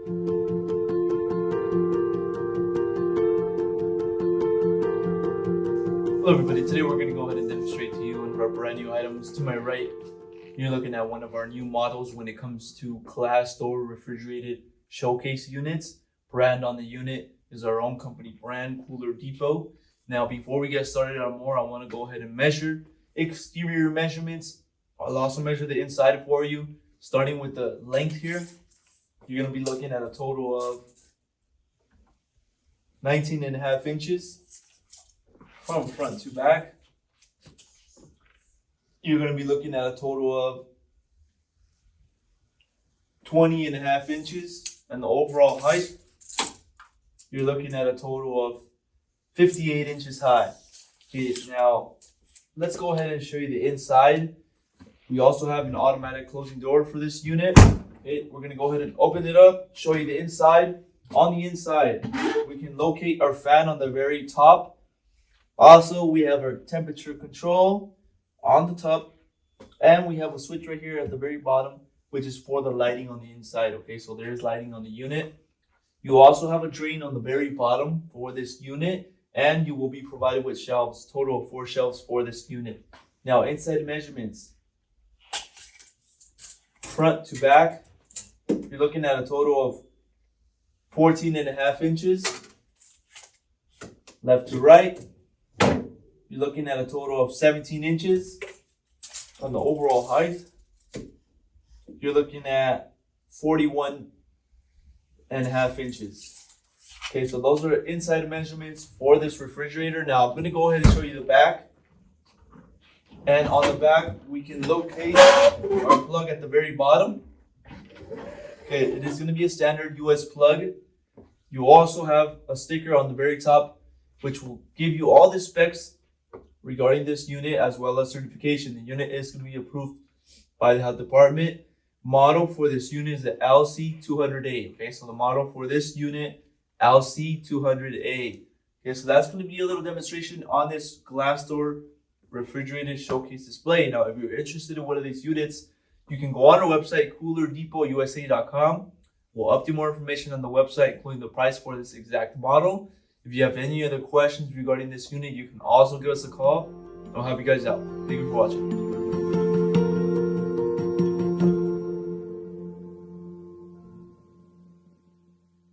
Hello everybody, today we're going to go ahead and demonstrate to you one of our brand new items. To my right, you're looking at one of our new models when it comes to glass door refrigerated showcase units. Brand on the unit is our own company brand, Cooler Depot. Now before we get started on more, I want to go ahead and measure exterior measurements. I'll also measure the inside for you. Starting with the length here, you're going to be looking at a total of 19.5 inches. From front to back, you're going to be looking at a total of 20.5 inches, and the overall height, you're looking at a total of 58 inches high. Okay, now let's go ahead and show you the inside. We also have an automatic closing door for this unit. Okay, we're going to go ahead and open it up, show you the inside. On the inside, we can locate our fan on the very top. Also, we have our temperature control on the top, and we have a switch right here at the very bottom, which is for the lighting on the inside. Okay, so there is lighting on the unit. You also have a drain on the very bottom for this unit, and you will be provided with shelves, total of 4 shelves for this unit. Now, inside measurements, front to back, you're looking at a total of 14.5 inches. Left to right, you're looking at a total of 17 inches. On the overall height, you're looking at 41.5 inches. Okay, so those are inside measurements for this refrigerator. Now I'm going to go ahead and show you the back. And on the back, we can locate our plug at the very bottom. Okay, it is going to be a standard US plug. You also have a sticker on the very top, which will give you all the specs regarding this unit as well as certification. The unit is going to be approved by the health department. Model for this unit is the LC200A. Okay, so the model for this unit, LC200A. Okay, so that's going to be a little demonstration on this glass door refrigerated showcase display. Now, if you're interested in one of these units, you can go on our website, coolerdepot.usa.com. We'll update more information on the website, including the price for this exact model. If you have any other questions regarding this unit, you can also give us a call. I'll help you guys out. Thank you for watching.